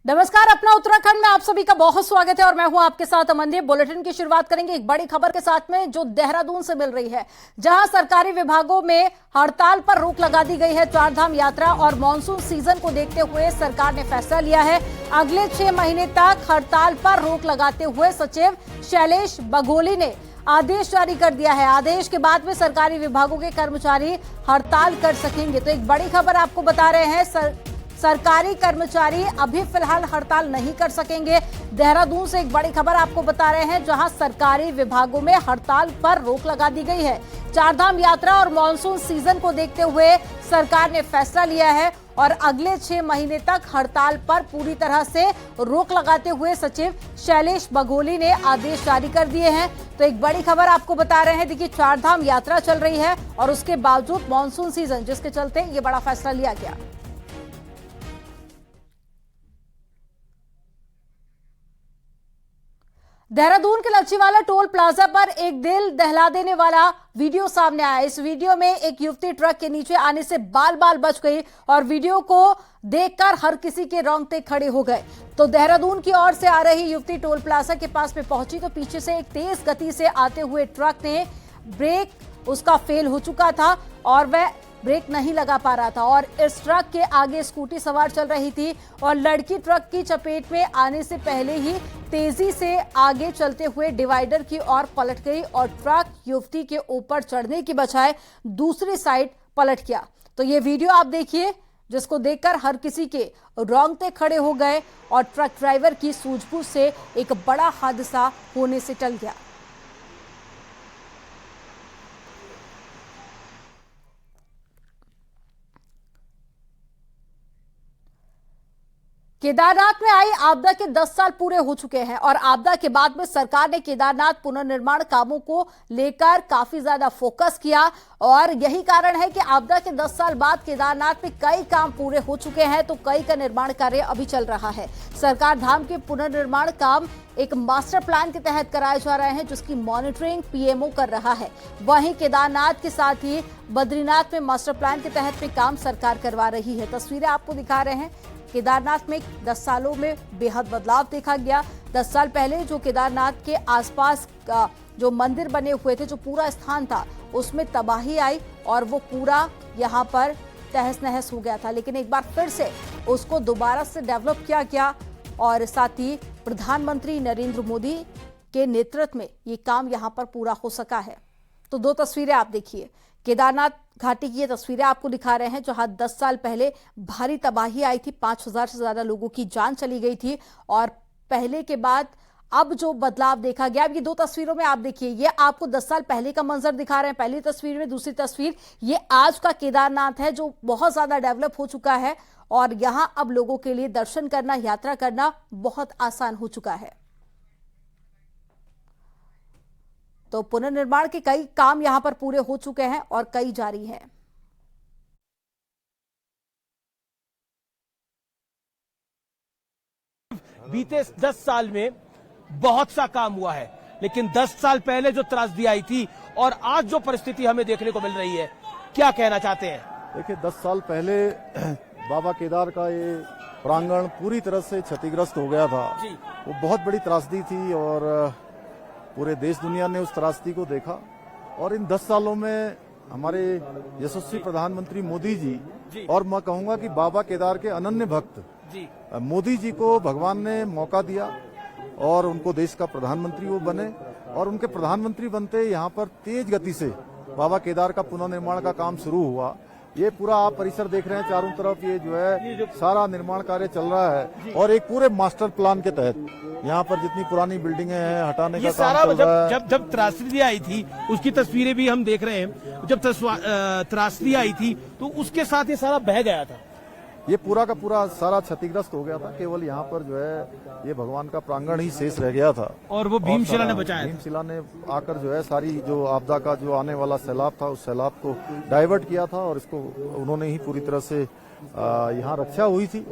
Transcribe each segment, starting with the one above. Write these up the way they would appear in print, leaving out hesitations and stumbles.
नमस्कार, अपना उत्तराखंड में आप सभी का बहुत स्वागत है और मैं हूं आपके साथ अमनदीप। बुलेटिन की शुरुआत करेंगे एक बड़ी खबर के साथ में जो देहरादून से मिल रही है, जहां सरकारी विभागों में हड़ताल पर रोक लगा दी गई है। चारधाम यात्रा और मॉनसून सीजन को देखते हुए सरकार ने फैसला लिया है। अगले 6 महीने तक हड़ताल पर रोक लगाते हुए सचिव शैलेश बघोली ने आदेश जारी कर दिया है। आदेश के बाद में सरकारी विभागों के कर्मचारी हड़ताल कर सकेंगे। तो एक बड़ी खबर आपको बता रहे हैं, सरकारी कर्मचारी अभी फिलहाल हड़ताल नहीं कर सकेंगे। देहरादून से एक बड़ी खबर आपको बता रहे हैं, जहां सरकारी विभागों में हड़ताल पर रोक लगा दी गई है। चारधाम यात्रा और मॉनसून सीजन को देखते हुए सरकार ने फैसला लिया है और अगले 6 महीने तक हड़ताल पर पूरी तरह से रोक लगाते हुए सचिव शैलेश बघोली ने आदेश जारी कर दिए हैं। तो एक बड़ी खबर आपको बता रहे हैं, देखिए चारधाम यात्रा चल रही है और उसके बावजूद मॉनसून सीजन, जिसके चलते ये बड़ा फैसला लिया गया। देहरादून के लच्छीवाला टोल प्लाजा पर एक दिल दहला देने वाला वीडियो सामने आया। इस वीडियो में एक युवती ट्रक के नीचे आने से बाल बाल बच गई और वीडियो को देखकर हर किसी के रोंगटे खड़े हो गए। तो देहरादून की ओर से आ रही युवती टोल प्लाजा के पास में पहुंची तो पीछे से एक तेज गति से आते हुए ट्रक ने ब्रेक उसका फेल हो चुका था और वह ब्रेक नहीं लगा पा रहा था और इस ट्रक के आगे स्कूटी सवार चल रही थी और लड़की ट्रक की चपेट में आने से पहले ही तेजी से आगे चलते हुए डिवाइडर की ओर पलट गई और ट्रक युवती के ऊपर चढ़ने की बजाय दूसरी साइड पलट गया। तो ये वीडियो आप देखिए, जिसको देखकर हर किसी के रोंगटे खड़े हो गए और ट्रक ड्राइवर की सूझबूझ से एक बड़ा हादसा होने से टल गया। केदारनाथ में आई आपदा के 10 साल पूरे हो चुके हैं और आपदा के बाद में सरकार ने केदारनाथ पुनर्निर्माण कामों को लेकर काफी ज्यादा फोकस किया और यही कारण है कि आपदा के 10 साल बाद केदारनाथ में कई काम पूरे हो चुके हैं तो कई का निर्माण कार्य अभी चल रहा है। सरकार धाम के पुनर्निर्माण काम एक मास्टर प्लान के तहत कराए जा रहे हैं, जिसकी मॉनिटरिंग पीएमओ कर रहा है। वहीं केदारनाथ के साथ ही बद्रीनाथ में मास्टर प्लान के तहत भी काम सरकार करवा रही है। तस्वीरें आपको दिखा रहे हैं। केदारनाथ में 10 सालों में बेहद बदलाव देखा गया। 10 साल पहले जो केदारनाथ के आसपास का जो मंदिर बने हुए थे, जो पूरा स्थान था, उसमें तबाही आई और वो पूरा यहाँ पर तहस नहस हो गया था। लेकिन एक बार फिर से उसको दोबारा से डेवलप किया गया और साथ ही प्रधानमंत्री नरेंद्र मोदी के नेतृत्व में ये काम यहाँ पर पूरा हो सका है। तो 2 तस्वीरें आप देखिए, केदारनाथ घाटी की ये तस्वीरें आपको दिखा रहे हैं, जहां 10 साल पहले भारी तबाही आई थी, 5000 से ज्यादा लोगों की जान चली गई थी और पहले के बाद अब जो बदलाव देखा गया। अब ये 2 तस्वीरों में आप देखिए, ये आपको 10 साल पहले का मंजर दिखा रहे हैं पहली तस्वीर में, दूसरी तस्वीर ये आज का केदारनाथ है जो बहुत ज्यादा डेवलप हो चुका है और यहां अब लोगों के लिए दर्शन करना, यात्रा करना बहुत आसान हो चुका है। तो पुनर्निर्माण के कई काम यहां पर पूरे हो चुके हैं और कई जारी हैं। बीते 10 साल में बहुत सा काम हुआ है, लेकिन 10 साल पहले जो त्रासदी आई थी और आज जो परिस्थिति हमें देखने को मिल रही है, क्या कहना चाहते हैं? देखिए, 10 साल पहले बाबा केदार का ये प्रांगण पूरी तरह से क्षतिग्रस्त हो गया था। वो बहुत बड़ी त्रासदी थी और पूरे देश दुनिया ने उस त्रासदी को देखा और इन 10 सालों में हमारे यशस्वी प्रधानमंत्री मोदी जी और मैं कहूंगा कि बाबा केदार के अनन्य भक्त मोदी जी को भगवान ने मौका दिया और उनको देश का प्रधानमंत्री वो बने और उनके प्रधानमंत्री बनते यहाँ पर तेज गति से बाबा केदार का पुनर्निर्माण का काम शुरू हुआ। ये पूरा आप परिसर देख रहे हैं, चारों तरफ ये जो है सारा निर्माण कार्य चल रहा है और एक पूरे मास्टर प्लान के तहत यहाँ पर जितनी पुरानी बिल्डिंगें हैं हटाने का काम चल रहा है। जब त्रासदी आई थी उसकी तस्वीरें भी हम देख रहे हैं। जब त्रासदी आई थी तो उसके साथ ये सारा बह गया था, ये पूरा का पूरा सारा क्षतिग्रस्त हो गया था। केवल यहाँ पर जो है ये भगवान का प्रांगण ही शेष रह गया था और वो भीमशिला ने बचाया। भीमशिला ने आकर जो है सारी जो आपदा का जो आने वाला सैलाब था उस सैलाब को डाइवर्ट किया था और इसको उन्होंने ही पूरी तरह से यहाँ रक्षा हुई थी।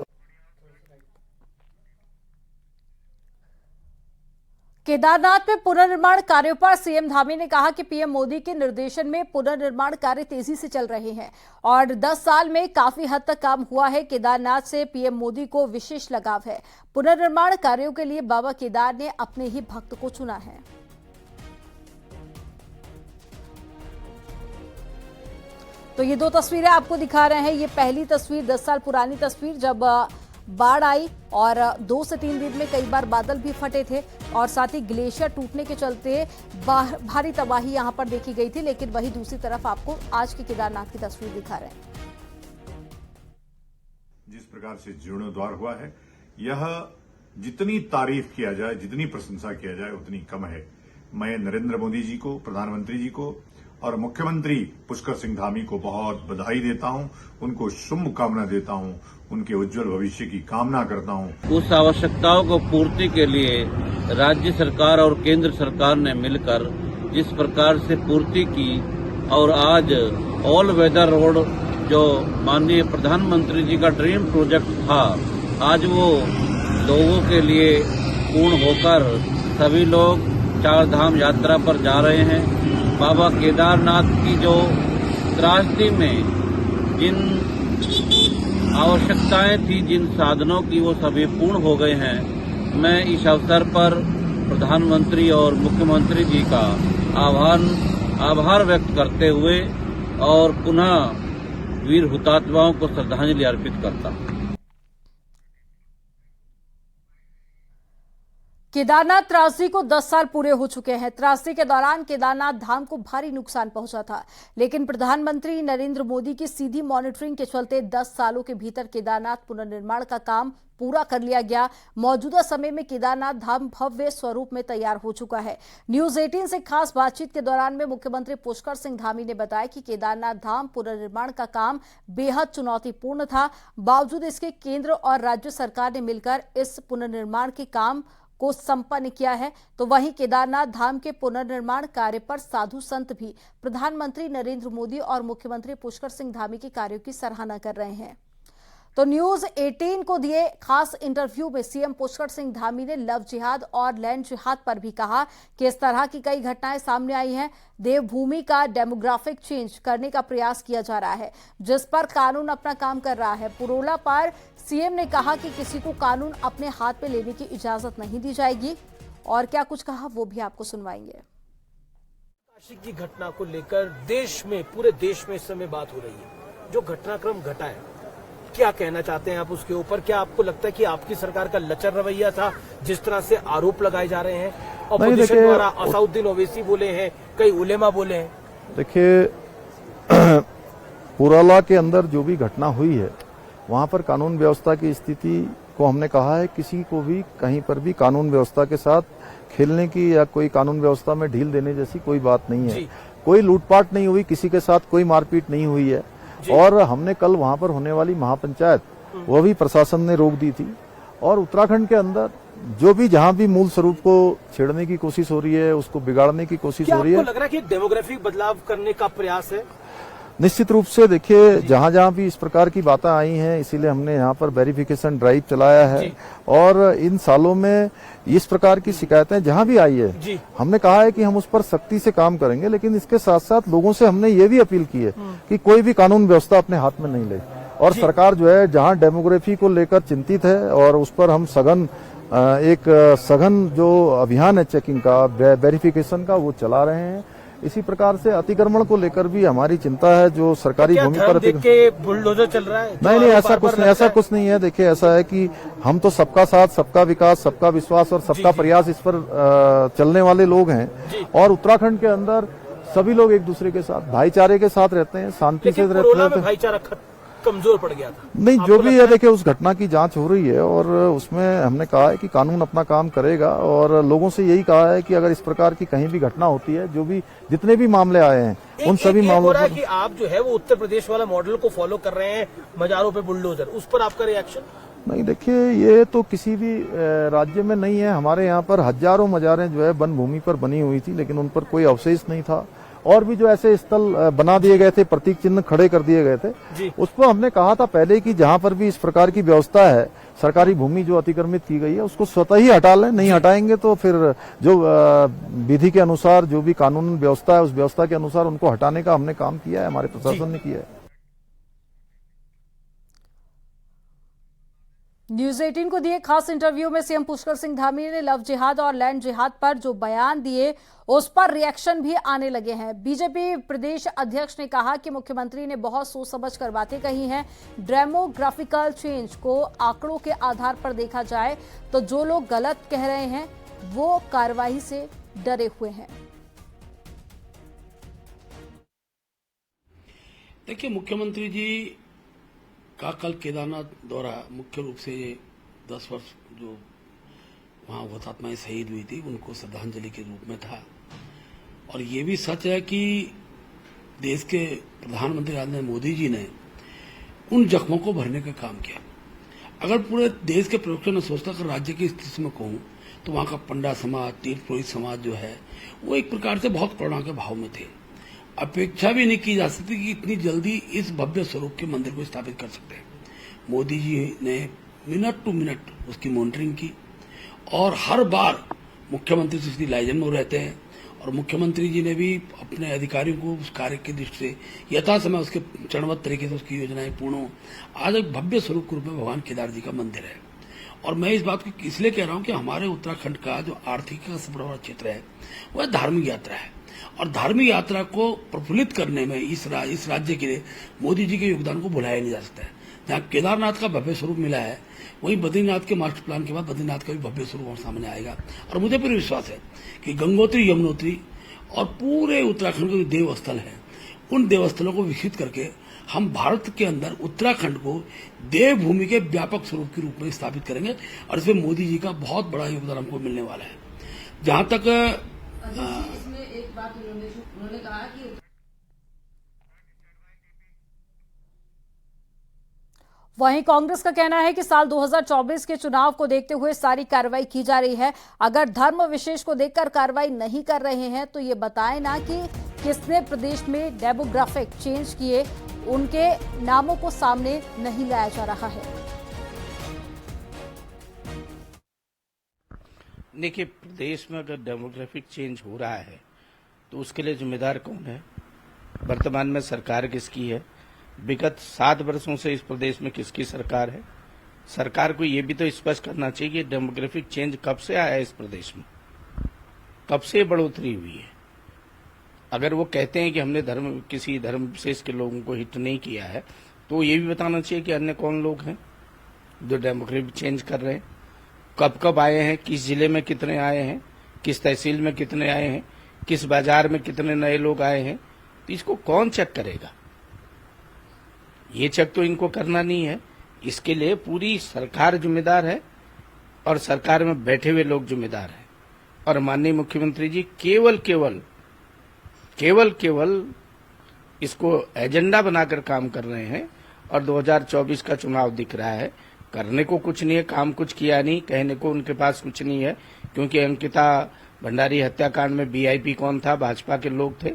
केदारनाथ में पुनर्निर्माण कार्यों पर सीएम धामी ने कहा कि पीएम मोदी के निर्देशन में पुनर्निर्माण कार्य तेजी से चल रहे हैं और 10 साल में काफी हद तक काम हुआ है। केदारनाथ से पीएम मोदी को विशेष लगाव है। पुनर्निर्माण कार्यों के लिए बाबा केदार ने अपने ही भक्त को चुना है। तो ये दो तस्वीरें आपको दिखा रहे हैं। ये पहली तस्वीर 10 साल पुरानी तस्वीर, जब बाढ़ आई और 2 से 3 दिन में कई बार बादल भी फटे थे और साथ ही ग्लेशियर टूटने के चलते भारी तबाही यहां पर देखी गई थी। लेकिन वही दूसरी तरफ आपको आज के केदारनाथ की तस्वीर दिखा रहे हैं। जिस प्रकार से जीर्णोद्धार हुआ है, यह जितनी तारीफ किया जाए, जितनी प्रशंसा किया जाए उतनी कम है। मैं नरेंद्र मोदी जी को, प्रधानमंत्री जी को और मुख्यमंत्री पुष्कर सिंह धामी को बहुत बधाई देता हूं, उनको शुभकामना देता हूं, उनके उज्जवल भविष्य की कामना करता हूं। उस आवश्यकताओं को पूर्ति के लिए राज्य सरकार और केंद्र सरकार ने मिलकर जिस प्रकार से पूर्ति की और आज ऑल वेदर रोड जो माननीय प्रधानमंत्री जी का ड्रीम प्रोजेक्ट था, आज वो लोगों के लिए पूर्ण होकर सभी लोग 4 धाम यात्रा पर जा रहे हैं। बाबा केदारनाथ की जो त्रासदी में जिन आवश्यकताएं थी, जिन साधनों की, वो सभी पूर्ण हो गए हैं। मैं इस अवसर पर प्रधानमंत्री और मुख्यमंत्री जी का आभार व्यक्त करते हुए और पुनः वीर हुतात्माओं को श्रद्धांजलि अर्पित करता हूं। केदारनाथ त्रासदी को 10 साल पूरे हो चुके हैं। त्रासदी के दौरान केदारनाथ धाम को भारी नुकसान पहुंचा था, लेकिन प्रधानमंत्री नरेंद्र मोदी की सीधी मॉनिटरिंग के चलते 10 सालों के भीतर केदारनाथ पुनर्निर्माण का काम पूरा कर लिया गया। मौजूदा समय में केदारनाथ धाम भव्य स्वरूप में तैयार हो चुका है। न्यूज 18 से खास बातचीत के दौरान में मुख्यमंत्री पुष्कर सिंह धामी ने बताया कि केदारनाथ धाम पुनर्निर्माण का काम बेहद चुनौतीपूर्ण था। बावजूद इसके केंद्र और राज्य सरकार ने मिलकर इस पुनर्निर्माण के काम को संपन्न किया है। तो वहीं केदारनाथ धाम के पुनर्निर्माण कार्य पर साधु संत भी प्रधानमंत्री नरेंद्र मोदी और मुख्यमंत्री पुष्कर सिंह धामी के कार्यों की सराहना कर रहे हैं। तो न्यूज 18 को दिए खास इंटरव्यू में सीएम पुष्कर सिंह धामी ने लव जिहाद और लैंड जिहाद पर भी कहा कि इस तरह की कई घटनाएं सामने आई हैं। देवभूमि का डेमोग्राफिक चेंज करने का प्रयास किया जा रहा है, जिस पर कानून अपना काम कर रहा है। पुरोला पर सीएम ने कहा कि किसी को कानून अपने हाथ में लेने की इजाजत नहीं दी जाएगी। और क्या कुछ कहा वो भी आपको सुनवाएंगे। काशी की घटना को लेकर देश में, पूरे देश में इस समय बात हो रही है। जो घटनाक्रम घटा है, क्या कहना चाहते हैं आप उसके ऊपर? क्या आपको लगता है कि आपकी सरकार का लचर रवैया था, जिस तरह से आरोप लगाए जा रहे हैं? अपोजिशन द्वारा असाउद्दीन ओवैसी बोले हैं, कई उलेमा बोले हैं। देखिए, पुरोला के अंदर जो भी घटना हुई है, वहां पर कानून व्यवस्था की स्थिति को हमने कहा है किसी को भी कहीं पर भी कानून व्यवस्था के साथ खेलने की या कोई कानून व्यवस्था में ढील देने जैसी कोई बात नहीं है। कोई लूटपाट नहीं हुई, किसी के साथ कोई मारपीट नहीं हुई है। और हमने कल वहां पर होने वाली महापंचायत वो भी प्रशासन ने रोक दी थी। और उत्तराखंड के अंदर जो भी जहां भी मूल स्वरूप को छेड़ने की कोशिश हो रही है, उसको बिगाड़ने की कोशिश हो रही है। लग रहा है कि डेमोग्राफिक बदलाव करने का प्रयास है? निश्चित रूप से देखिए, जहां जहां भी इस प्रकार की बातें आई हैं, इसीलिए हमने यहाँ पर वेरिफिकेशन ड्राइव चलाया है। और इन सालों में इस प्रकार की शिकायतें जहां भी आई है, हमने कहा है कि हम उस पर सख्ती से काम करेंगे। लेकिन इसके साथ साथ लोगों से हमने ये भी अपील की है कि कोई भी कानून व्यवस्था अपने हाथ में नहीं ले। और सरकार जो है, जहां डेमोग्राफी को लेकर चिंतित है और उस पर हम सघन जो अभियान है चेकिंग का, वेरिफिकेशन का, वो चला रहे हैं। इसी प्रकार से अतिक्रमण को लेकर भी हमारी चिंता है। जो सरकारी भूमि पर बुलडोजर चल रहा है? नहीं, ऐसा कुछ नहीं है। देखिए, ऐसा है कि हम तो सबका साथ, सबका विकास, सबका विश्वास और सबका प्रयास इस पर चलने वाले लोग हैं। और उत्तराखंड के अंदर सभी लोग एक दूसरे के साथ भाईचारे के साथ रहते हैं, शांति से रहते हैं। भाईचारा कमजोर पड़ गया था? नहीं, जो भी है, देखिए, उस घटना की जांच हो रही है और उसमें हमने कहा है कि कानून अपना काम करेगा। और लोगों से यही कहा है कि अगर इस प्रकार की कहीं भी घटना होती है, जो भी जितने भी मामले आए हैं, उन सभी मामलों पर कि आप जो है वो उत्तर प्रदेश वाला मॉडल को फॉलो कर रहे हैं, मजारों पे बुलडोजर, उस पर आपका रिएक्शन? नहीं, देखिए, ये तो किसी भी राज्य में नहीं है। हमारे यहाँ पर हजारों मजारें जो है वन भूमि पर बनी हुई थी, लेकिन उन पर कोई अवशेष नहीं था। और भी जो ऐसे स्थल बना दिए गए थे, प्रतीक चिन्ह खड़े कर दिए गए थे, उस पर हमने कहा था पहले कि जहां पर भी इस प्रकार की व्यवस्था है, सरकारी भूमि जो अतिक्रमित की गई है उसको स्वतः ही हटा लें। नहीं हटाएंगे तो फिर जो विधि के अनुसार जो भी कानून व्यवस्था है उस व्यवस्था के अनुसार उनको हटाने का हमने काम किया है, हमारे प्रशासन ने किया है। न्यूज 18 को दिए खास इंटरव्यू में सीएम पुष्कर सिंह धामी ने लव जिहाद और लैंड जिहाद पर जो बयान दिए उस पर रिएक्शन भी आने लगे हैं। बीजेपी प्रदेश अध्यक्ष ने कहा कि मुख्यमंत्री ने बहुत सोच समझ कर बातें कही हैं। डेमोग्राफिकल चेंज को आंकड़ों के आधार पर देखा जाए तो जो लोग गलत कह रहे हैं वो कार्रवाई से डरे हुए हैं। देखिए, मुख्यमंत्री जी का कल केदारनाथ दौरा मुख्य रूप से 10 वर्ष जो वहां हुतात्माएं शहीद हुई थी उनको श्रद्धांजलि के रूप में था। और ये भी सच है कि देश के प्रधानमंत्री नरेंद्र मोदी जी ने उन जख्मों को भरने का काम किया। अगर पूरे देश के प्रवक्ता ने सोचता कि राज्य की स्थिति में कहूं तो वहां का पंडा समाज, तीर्थ पुरोहित समाज जो है वो एक प्रकार से बहुत करुणा के भाव में थे। अपेक्षा भी नहीं की जा सकती कि इतनी जल्दी इस भव्य स्वरूप के मंदिर को स्थापित कर सकते हैं। मोदी जी ने मिनट टू मिनट उसकी मॉनिटरिंग की और हर बार मुख्यमंत्री से लाइजन में रहते हैं और मुख्यमंत्री जी ने भी अपने अधिकारियों को उस कार्य की दृष्टि से यथा समय उसके चरणबद्ध तरीके से उसकी योजनाएं पूर्ण हो। आज एक भव्य स्वरूप के रूप में भगवान केदार जी का मंदिर है। और मैं इस बात को इसलिए कह रहा हूं कि हमारे उत्तराखंड का जो आर्थिक का सबसे बड़ा क्षेत्र है वह धार्मिक यात्रा है और धार्मिक यात्रा को प्रफुल्लित करने में इस राज्य के लिए मोदी जी के योगदान को भुलाया नहीं जा सकता है। जहां केदारनाथ का भव्य स्वरूप मिला है वहीं बद्रीनाथ के मास्टर प्लान के बाद बद्रीनाथ का भी भव्य स्वरूप और सामने आएगा। और मुझे पूरा विश्वास है कि गंगोत्री, यमुनोत्री और पूरे उत्तराखंड के जो देवस्थल है उन देवस्थलों को विकसित करके हम भारत के अंदर उत्तराखंड को देवभूमि के व्यापक स्वरूप के रूप में स्थापित करेंगे और इसमें मोदी जी का बहुत बड़ा योगदान हमको मिलने वाला है। जहां तक इसमें एक बात उन्होंने कहा कि वहीं कांग्रेस का कहना है कि साल 2024 के चुनाव को देखते हुए सारी कार्रवाई की जा रही है। अगर धर्म विशेष को देखकर कार्रवाई नहीं कर रहे हैं तो ये बताएं ना कि किसने प्रदेश में डेमोग्राफिक चेंज किए, उनके नामों को सामने नहीं लाया जा रहा है। देखिए, प्रदेश में अगर डेमोग्राफिक चेंज हो रहा है तो उसके लिए जिम्मेदार कौन है? वर्तमान में सरकार किसकी है? विगत 7 वर्षों से इस प्रदेश में किसकी सरकार है? सरकार को ये भी तो स्पष्ट करना चाहिए कि डेमोग्राफिक चेंज कब से आया है इस प्रदेश में, कब से बढ़ोतरी हुई है। अगर वो कहते हैं कि हमने किसी धर्म विशेष के लोगों को हिट नहीं किया है तो ये भी बताना चाहिए कि अन्य कौन लोग हैं जो डेमोग्राफिक चेंज कर रहे हैं, कब कब आए हैं, किस जिले में कितने आए हैं, किस तहसील में कितने आए हैं, किस बाजार में कितने नए लोग आए हैं। तो इसको कौन चेक करेगा? ये चेक तो इनको करना नहीं है। इसके लिए पूरी सरकार जिम्मेदार है और सरकार में बैठे हुए लोग जिम्मेदार हैं। और माननीय मुख्यमंत्री जी केवल इसको एजेंडा बनाकर काम कर रहे हैं और 2024 का चुनाव दिख रहा है। करने को कुछ नहीं है, काम कुछ किया नहीं, कहने को उनके पास कुछ नहीं है। क्योंकि अंकिता भंडारी हत्याकांड में वीआईपी कौन था? भाजपा के लोग थे,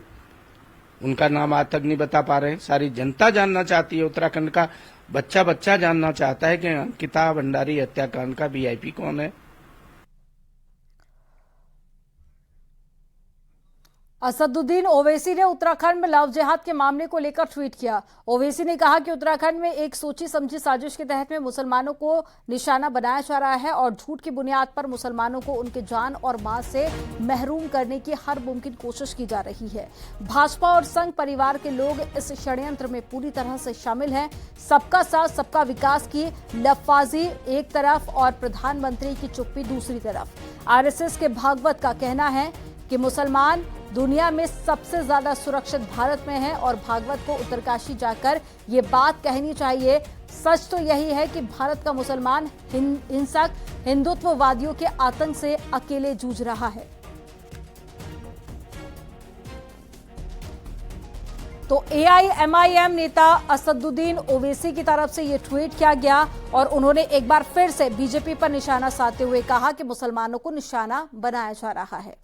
उनका नाम आज तक नहीं बता पा रहे हैं। सारी जनता जानना चाहती है, उत्तराखंड का बच्चा जानना चाहता है कि अंकिता भंडारी हत्याकांड का वीआईपी कौन है। असदुद्दीन ओवैसी ने उत्तराखंड में लव जिहाद के मामले को लेकर ट्वीट किया। ओवैसी ने कहा कि उत्तराखंड में एक सोची समझी साजिश के तहत में मुसलमानों को निशाना बनाया जा रहा है और झूठ की बुनियाद पर मुसलमानों को उनके जान और माल से महरूम करने की हर मुमकिन कोशिश की जा रही है। भाजपा और संघ परिवार के लोग इस षड्यंत्र में पूरी तरह से शामिल हैं। सबका साथ सबका विकास की लफाजी एक तरफ और प्रधानमंत्री की चुप्पी दूसरी तरफ। आरएसएस के भागवत का कहना है कि मुसलमान दुनिया में सबसे ज्यादा सुरक्षित भारत में है और भागवत को उत्तरकाशी जाकर ये बात कहनी चाहिए। सच तो यही है कि भारत का मुसलमान हिंसक हिंदुत्ववादियों के आतंक से अकेले जूझ रहा है। तो एआईएमआईएम नेता असदुद्दीन ओवैसी की तरफ से ये ट्वीट किया गया और उन्होंने एक बार फिर से बीजेपी पर निशाना साधते हुए कहा कि मुसलमानों को निशाना बनाया जा रहा है।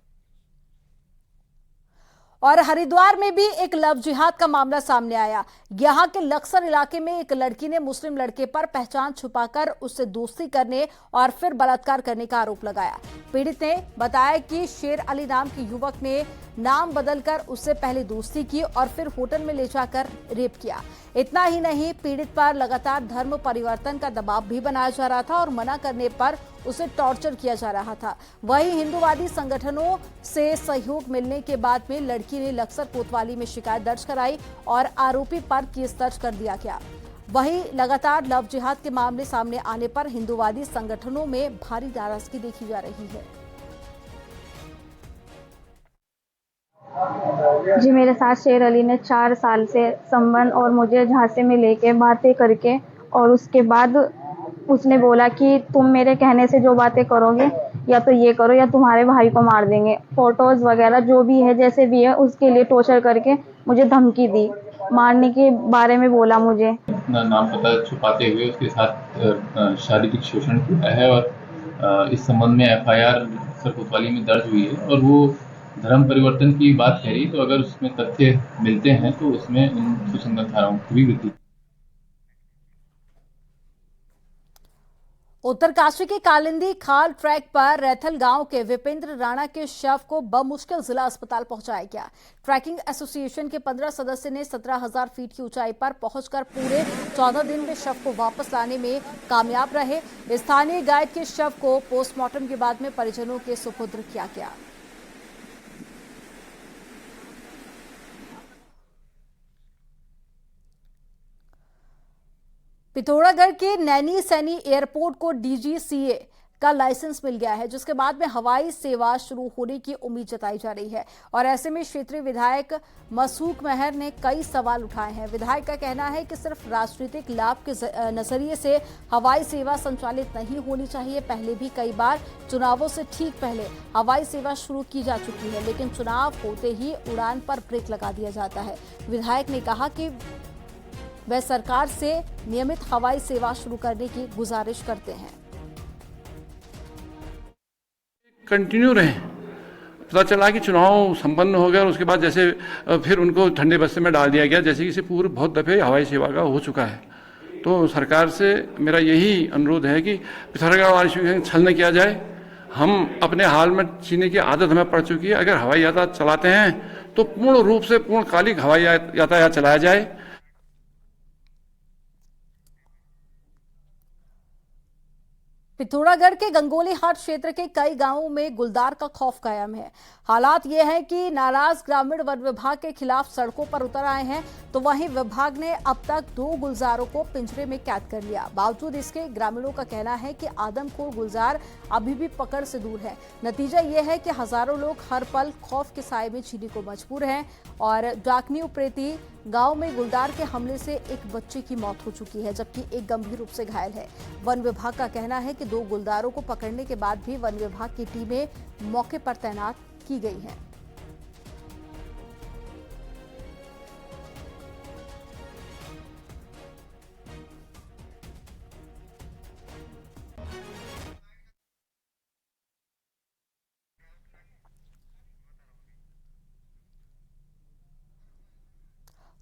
और हरिद्वार में भी एक लव जिहाद का मामला सामने आया। यहां के लक्सर इलाके में एक लड़की ने मुस्लिम लड़के पर पहचान छुपाकर उससे दोस्ती करने और फिर बलात्कार करने का आरोप लगाया। पीड़ित ने बताया कि शेर अली नाम के युवक ने नाम बदलकर उससे पहले दोस्ती की और फिर होटल में ले जाकर रेप किया। इतना ही नहीं, पीड़ित पर लगातार धर्म परिवर्तन का दबाव भी बनाया जा रहा था और मना करने पर उसे टॉर्चर किया जा रहा था। वहीं हिंदूवादी संगठनों से सहयोग मिलने के बाद में लड़की ने लक्सर कोतवाली में शिकायत दर्ज कराई और आरोपी पर केस दर्ज कर दिया गया। वहीं लगातार लव जिहाद के मामले सामने आने पर हिंदूवादी संगठनों में भारी नाराजगी देखी जा रही है। जी, मेरे साथ शेर अली ने 4 साल से संबंध और मुझे झांसे में लेके बातें करके, और उसके बाद उसने बोला कि तुम मेरे कहने से जो बातें करोगे या तो ये करो या तुम्हारे भाई को मार देंगे। फोटोज वगैरह जो भी है, जैसे भी है, उसके लिए टॉर्चर करके मुझे धमकी दी, मारने के बारे में बोला मुझे। अपना नाम पता छुपाते हुए उसके साथ शारीरिक शोषण किया है और इस संबंध में एफआईआर सर कोतवाली में दर्ज हुई है और वो धर्म परिवर्तन की बात कह रही, तो अगर उसमें तथ्य मिलते हैं तो उसमें उन सुसंगत धाराओं की भी वृद्धि। उत्तरकाशी के कालिंदी खाल ट्रैक पर रैथल गांव के विपेंद्र राणा के शव को बमुश्किल जिला अस्पताल पहुंचाया गया। ट्रैकिंग एसोसिएशन के 15 सदस्य ने 17,000 फीट की ऊंचाई पर पहुंचकर पूरे 14 दिन में शव को वापस लाने में कामयाब रहे। स्थानीय गाइड के शव को पोस्टमार्टम के बाद में परिजनों के सुपुर्द किया गया। पिथौरागढ़ के नैनी सैनी एयरपोर्ट को डीजीसीए का लाइसेंस मिल गया है, जिसके बाद में हवाई सेवा शुरू होने की उम्मीद जताई जा रही है। और ऐसे में क्षेत्रीय विधायक मसूक महर ने कई सवाल उठाए हैं। विधायक का कहना है कि सिर्फ राजनीतिक लाभ के नजरिए से हवाई सेवा संचालित नहीं होनी चाहिए। पहले भी कई बार चुनावों से ठीक पहले हवाई सेवा शुरू की जा चुकी है, लेकिन चुनाव होते ही उड़ान पर ब्रेक लगा दिया जाता है। विधायक ने कहा कि वह सरकार से नियमित हवाई सेवा शुरू करने की गुजारिश करते हैं। कंटिन्यू रहे। पता चला कि चुनाव संपन्न हो गया और उसके बाद जैसे फिर उनको ठंडे बस्ते में डाल दिया गया, जैसे कि इसे पूर्व बहुत दफे हवाई सेवा का हो चुका है। तो सरकार से मेरा यही अनुरोध है कि पिथौरागढ़ वाली छल न किया जाए। हम अपने हाल में जीने की आदत हमें पड़ चुकी है। अगर हवाई यातायात चलाते हैं तो पूर्ण रूप से पूर्णकालिक हवाई यातायात चलाया जाए। पिथौरागढ़ के गंगोली हाट क्षेत्र के कई गांवों में गुलदार का खौफ कायम है। हालात ये है कि नाराज ग्रामीण वन विभाग के खिलाफ सड़कों पर उतर आए हैं, तो वहीं विभाग ने अब तक 2 गुलजारों को पिंजरे में कैद कर लिया। बावजूद इसके ग्रामीणों का कहना है कि आदमखोर गुलजार अभी भी पकड़ से दूर है। नतीजा ये है कि हजारों लोग हर पल खौफ के साए में जीने को मजबूर हैं। और डाकनी उप्रेती गांव में गुलदार के हमले से एक बच्चे की मौत हो चुकी है, जबकि एक गंभीर रूप से घायल है। वन विभाग का कहना है कि 2 गुलदारों को पकड़ने के बाद भी वन विभाग की टीमें मौके पर तैनात की गई हैं।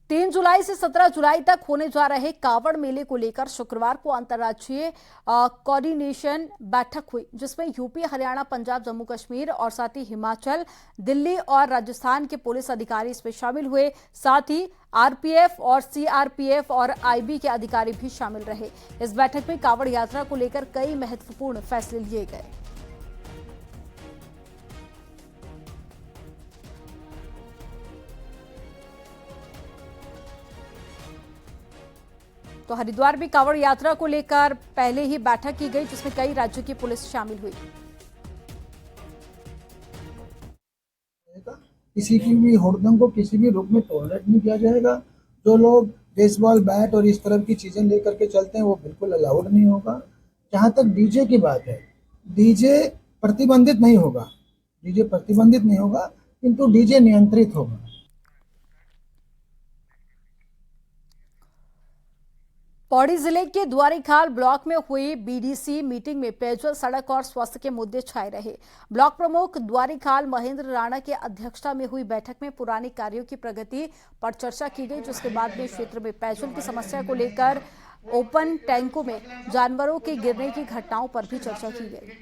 तीन जुलाई से 17 जुलाई तक होने जा रहे कावड़ मेले को लेकर शुक्रवार को अंतर्राज्यीय कोऑर्डिनेशन बैठक हुई, जिसमें यूपी, हरियाणा, पंजाब, जम्मू कश्मीर और साथ ही हिमाचल, दिल्ली और राजस्थान के पुलिस अधिकारी इसमें शामिल हुए। साथ ही आरपीएफ और सीआरपीएफ और आईबी के अधिकारी भी शामिल रहे। इस बैठक में कावड़ यात्रा को लेकर कई महत्वपूर्ण फैसले लिए गए। तो हरिद्वार में कांवड़ यात्रा को लेकर पहले ही बैठक की गई, जिसमें कई राज्यों की पुलिस शामिल हुई। किसी की भी हुड़दंग को किसी भी रूप में टॉलरेट नहीं किया जाएगा। जो लोग बेसबॉल बैट और इस तरह की चीजें लेकर के चलते हैं वो बिल्कुल अलाउड नहीं होगा। जहां तक डीजे की बात है, डीजे प्रतिबंधित नहीं होगा, किंतु डीजे नियंत्रित होगा। पौड़ी जिले के द्वारीखाल ब्लॉक में हुई बीडीसी मीटिंग में पेयजल, सड़क और स्वास्थ्य के मुद्दे छाए रहे। ब्लॉक प्रमुख द्वारीखाल महेंद्र राणा की अध्यक्षता में हुई बैठक में पुराने कार्यों की प्रगति पर चर्चा की गई, जिसके बाद में क्षेत्र में पेयजल की समस्या को लेकर ओपन टैंकों में जानवरों के गिरने की घटनाओं पर भी चर्चा की गई।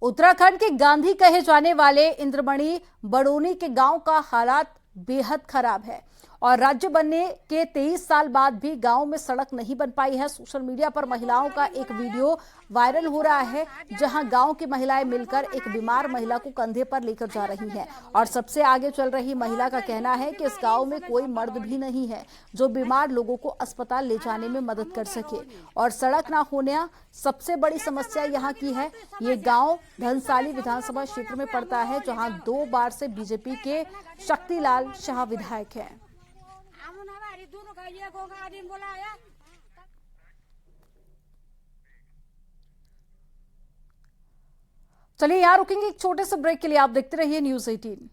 उत्तराखंड के गांधी कहे जाने वाले इंद्रमणि बड़ोनी के गांव का हालात बेहद खराब है और राज्य बनने के 23 साल बाद भी गांव में सड़क नहीं बन पाई है। सोशल मीडिया पर महिलाओं का एक वीडियो वायरल हो रहा है, जहां गांव की महिलाएं मिलकर एक बीमार महिला को कंधे पर लेकर जा रही हैं और सबसे आगे चल रही महिला का कहना है कि इस गांव में कोई मर्द भी नहीं है जो बीमार लोगों को अस्पताल ले जाने में मदद कर सके और सड़क ना होना सबसे बड़ी समस्या यहाँ की है। ये गांव धनसाली विधानसभा क्षेत्र में पड़ता है, जहां 2 बार से बीजेपी के शक्तिलाल शाह विधायक हैं। चलिए यहाँ रुकेंगे एक छोटे से ब्रेक के लिए। आप देखते रहिए न्यूज़ 18।